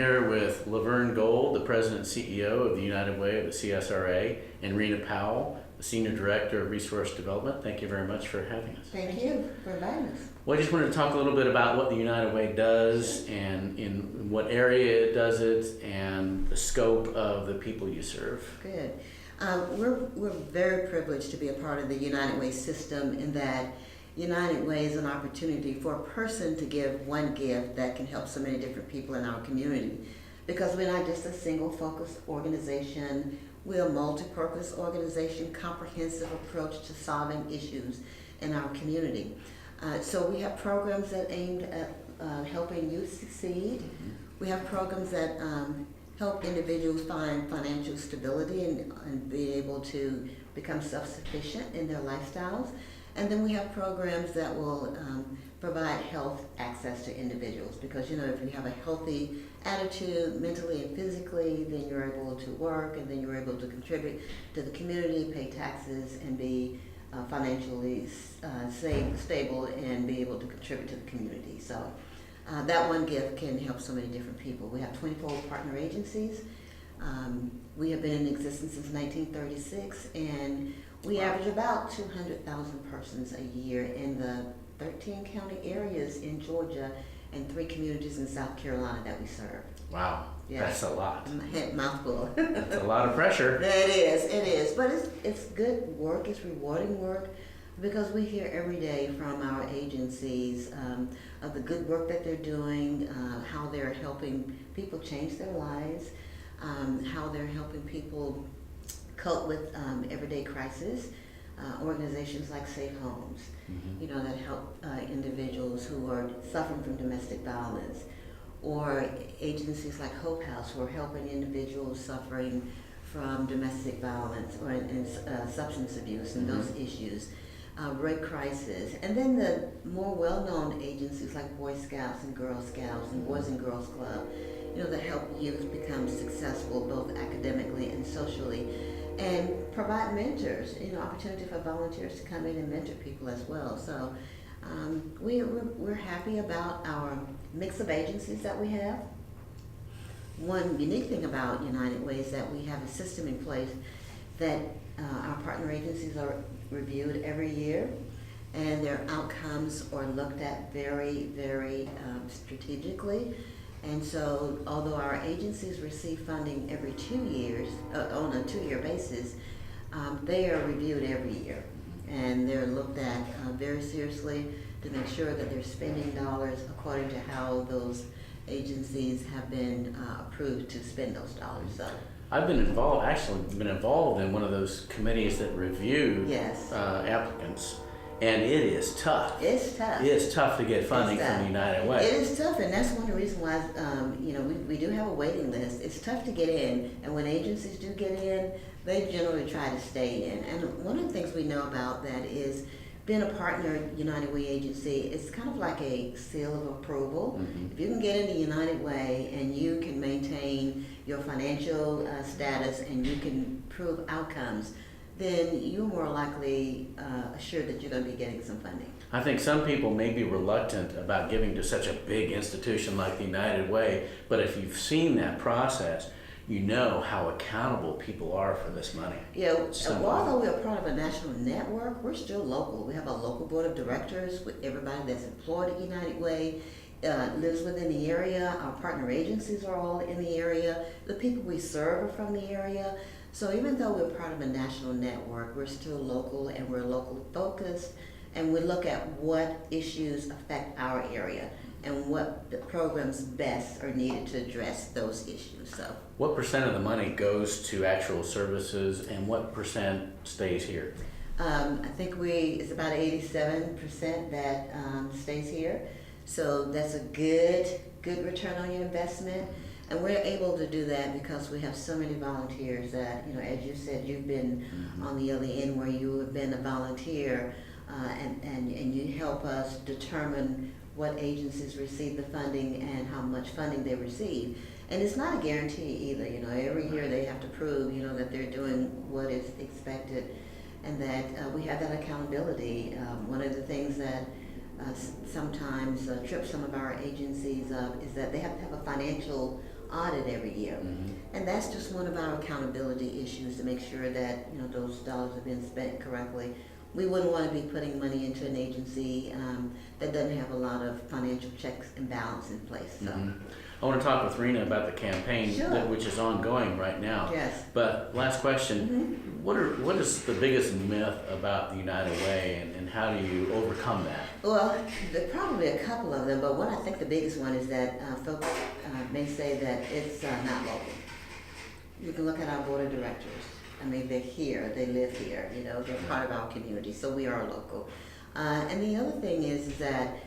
here with Laverne Gold, the President and CEO of the United Way of the CSRA, and Rena Powell, the Senior Director of Resource Development. Thank you very much for having us. Thank you for inviting us. Well, I just wanted to talk a little bit about what the United Way does and in what area it does it and the scope of the people you serve. Good. We're very privileged to be a part of the United Way system in that United Way is an opportunity for a person to give one gift that can help so many different people in our community. Because we're not just a single focused organization, we're a multi-purpose organization, comprehensive approach to solving issues in our community. So we have programs that aimed at helping youth succeed. We have programs that help individuals find financial stability and be able to become self-sufficient in their lifestyles. And then we have programs that will provide health access to individuals because, you know, if you have a healthy attitude mentally and physically, then you're able to work and then you're able to contribute to the community, pay taxes, and be financially stable and be able to contribute to the community. So that one gift can help so many different people. We have 24 partner agencies. We have been in existence since 1936, and we average about 200,000 persons a year in the 13 county areas in Georgia and 3 communities in South Carolina that we serve. Wow, yeah. That's a lot. Mouthful. That's a lot of pressure. It is. But it's good work, it's rewarding work, because we hear every day from our agencies of the good work that they're doing, how they're helping people change their lives, how they're helping people cope with everyday crisis. Organizations like Safe Homes, you know, that help individuals who are suffering from domestic violence, or agencies like Hope House who are helping individuals suffering from domestic violence or substance abuse and those issues. Red Crisis, and then the more well-known agencies like Boy Scouts and Girl Scouts and Boys and Girls Club, you know, that help youth become successful both academically and socially, and provide mentors, you know, opportunity for volunteers to come in and mentor people as well. So we're happy about our mix of agencies that we have. One unique thing about United Way is that we have a system in place that our partner agencies are reviewed every year, and their outcomes are looked at very, very strategically. And so, although our agencies receive funding every 2 years, on a 2-year basis, they are reviewed every year. And they're looked at very seriously to make sure that they're spending dollars according to how those agencies have been approved to spend those dollars. So I've been involved in one of those committees that review applicants. And it is tough. It's tough. It is tough to get funding from the United Way. It is tough, and that's one of the reasons why you know, we do have a waiting list. It's tough to get in, and when agencies do get in, they generally try to stay in. And one of the things we know about that is being a partner United Way agency, it's kind of like a seal of approval. If you can get into United Way and you can maintain your financial status and you can prove outcomes, then you're more likely assured that you're going to be getting some funding. I think some people may be reluctant about giving to such a big institution like the United Way, but if you've seen that process, you know how accountable people are for this money. Yeah, although we're part of a national network, we're still local. We have a local board of directors with everybody that's employed at United Way, lives within the area. Our partner agencies are all in the area. The people we serve are from the area. So even though we're part of a national network, we're still local, and we're local focused, and we look at what issues affect our area and what the programs best are needed to address those issues. So, what percent of the money goes to actual services, and what percent stays here? I think it's about 87% that stays here. So that's a good return on your investment. And we're able to do that because we have so many volunteers that, you know, as you said, you've been on the other end where you have been a volunteer, and you help us determine what agencies receive the funding and how much funding they receive. And it's not a guarantee either, you know, every year they have to prove, you know, that they're doing what is expected and that we have that accountability. One of the things that sometimes trips some of our agencies up is that they have to have a financial audit every year. And that's just one of our accountability issues, to make sure that, those dollars have been spent correctly. We wouldn't want to be putting money into an agency that doesn't have a lot of financial checks and balance in place. So. I want to talk with Rena about the campaign, Sure. which is ongoing right now. Yes. But last question, what is the biggest myth about the United Way, and how do you overcome that? Well, there are probably a couple of them, but I think the biggest one is that folks may say that it's not local. You can look at our board of directors. I mean, they're here, they live here, they're part of our community, so we are local. And the other thing is that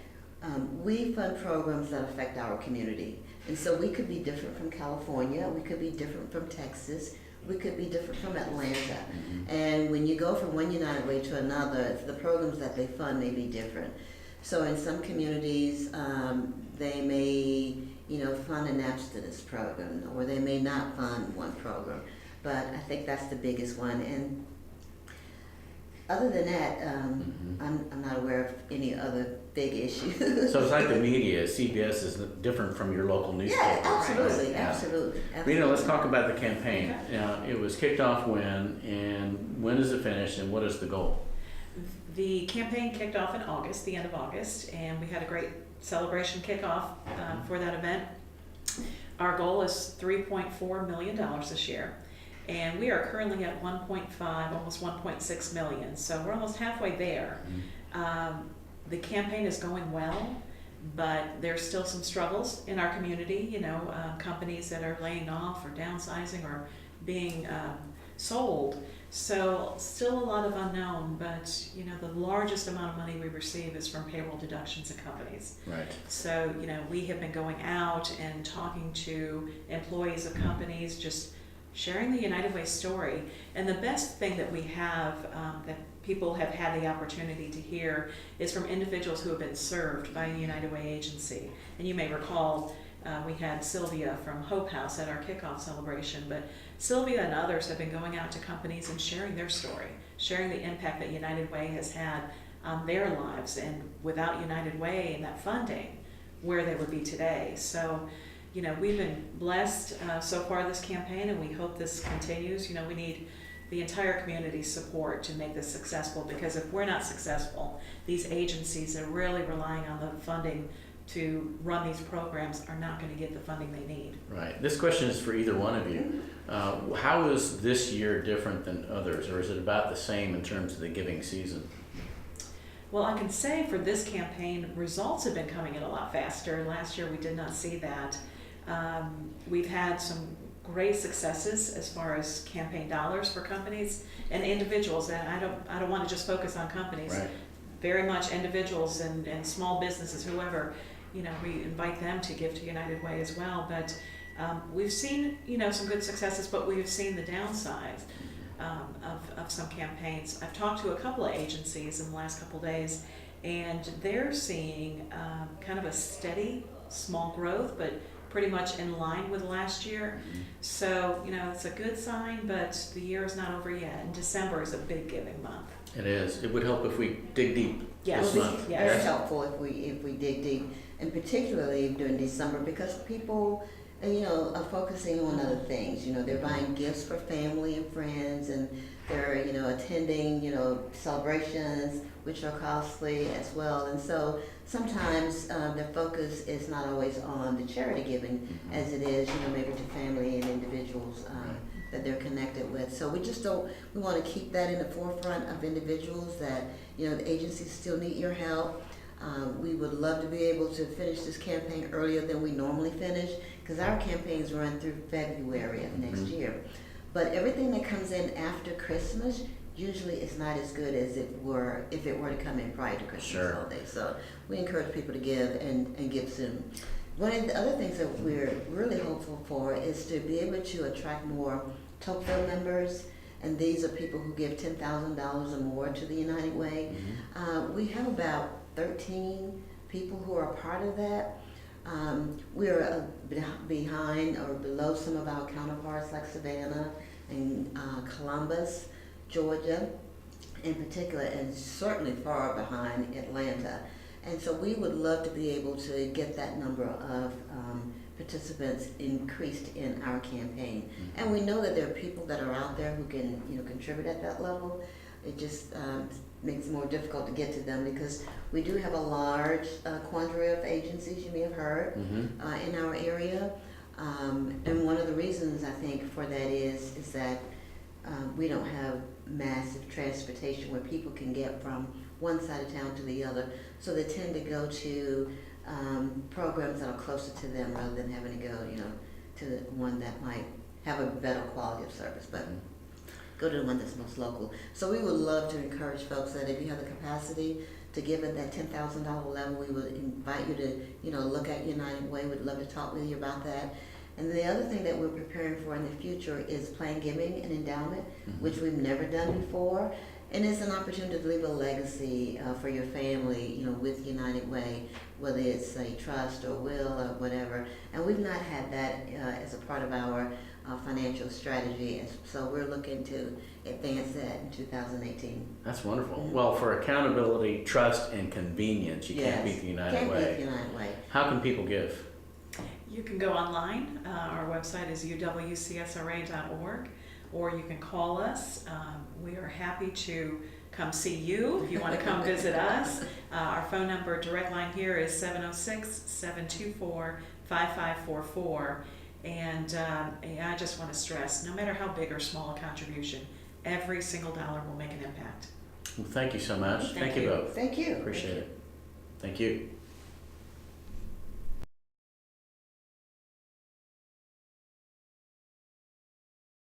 we fund programs that affect our community. And so we could be different from California, we could be different from Texas, we could be different from Atlanta. And when you go from one United Way to another, the programs that they fund may be different. So in some communities, they may, fund an abstinence program, or they may not fund one program. But I think that's the biggest one. And other than that, I'm not aware of any other big issues. So it's like the media. CBS is different from your local newspaper. Yeah, absolutely, Right? absolutely. Rena, let's talk about the campaign. Now, it was kicked off when, and when is it finished, and what is the goal? The campaign kicked off in August, the end of August, and we had a great celebration kickoff for that event. Our goal is $3.4 million this year. And we are currently at 1.5, almost 1.6 million. So we're almost halfway there. The campaign is going well, but there's still some struggles in our community. Companies that are laying off or downsizing or being sold. So still a lot of unknown, but the largest amount of money we receive is from payroll deductions at companies. Right. So, we have been going out and talking to employees of companies, just sharing the United Way story. And the best thing that we have that people have had the opportunity to hear is from individuals who have been served by a United Way agency. And you may recall we had Sylvia from Hope House at our kickoff celebration, but Sylvia and others have been going out to companies and sharing their story, sharing the impact that United Way has had on their lives, and without United Way and that funding, where they would be today. So, we've been blessed so far this campaign, and we hope this continues. We need the entire community's support to make this successful, because if we're not successful, these agencies that are really relying on the funding to run these programs are not going to get the funding they need. Right. This question is for either one of you. How is this year different than others, or is it about the same in terms of the giving season? Well, I can say for this campaign, results have been coming in a lot faster. Last year we did not see that. We've had some great successes as far as campaign dollars for companies and individuals, and I don't want to just focus on companies. Right. Very much individuals and small businesses, whoever, we invite them to give to United Way as well. But we've seen, some good successes, but we've seen the downsides of some campaigns. I've talked to a couple of agencies in the last couple of days, and they're seeing kind of a steady, small growth, but pretty much in line with last year. So, it's a good sign, but the year is not over yet. And December is a big giving month. It is. It would help if we dig deep Yes. this month. Yes. Very helpful if we dig deep, and particularly during December, because people, are focusing on other things. They're buying gifts for family and friends, and they're, attending, celebrations, which are costly as well. And so sometimes their focus is not always on the charity giving as it is, maybe to family and individuals that they're connected with. So we want to keep that in the forefront of individuals, that, the agencies still need your help. We would love to be able to finish this campaign earlier than we normally finish, because our campaigns run through February of next year. But everything that comes in after Christmas usually is not as good as if it were to come in prior to Christmas holiday. So we encourage people to give and give soon. One of the other things that we're really hopeful for is to be able to attract more Tocqueville members, and these are people who give $10,000 or more to the United Way. We have about 13 people who are part of that. We're behind or below some of our counterparts like Savannah and Columbus, Georgia in particular, and certainly far behind Atlanta. And so we would love to be able to get that number of participants increased in our campaign. And we know that there are people that are out there who can, contribute at that level. It just makes it more difficult to get to them because we do have a large quantity of agencies, you may have heard, in our area. And one of the reasons I think for that is that we don't have massive transportation where people can get from one side of town to the other. So they tend to go to programs that are closer to them rather than having to go, to the one that might have a better quality of service. But go to the one that's most local. So we would love to encourage folks that if you have the capacity to give at that $10,000 level, we would invite you to, look at United Way. We'd love to talk with you about that. And the other thing that we're preparing for in the future is planned giving and endowment, which we've never done before. And it's an opportunity to leave a legacy for your family, with United Way, whether it's a trust or will or whatever. And we've not had that as a part of our financial strategy. And so we're looking to advance that in 2018. That's wonderful. Well, for accountability, trust, and convenience, you can't beat the United Way. Can't beat the United Way. How can people give? You can go online. Our website is uwcsra.org, or you can call us. We are happy to come see you if you want to come visit us. Our phone number, direct line here, is 706-724-5544. And I just want to stress, no matter how big or small a contribution, every single dollar will make an impact. Well, thank you so much. Thank you you. both. Thank you. Appreciate it. Thank you.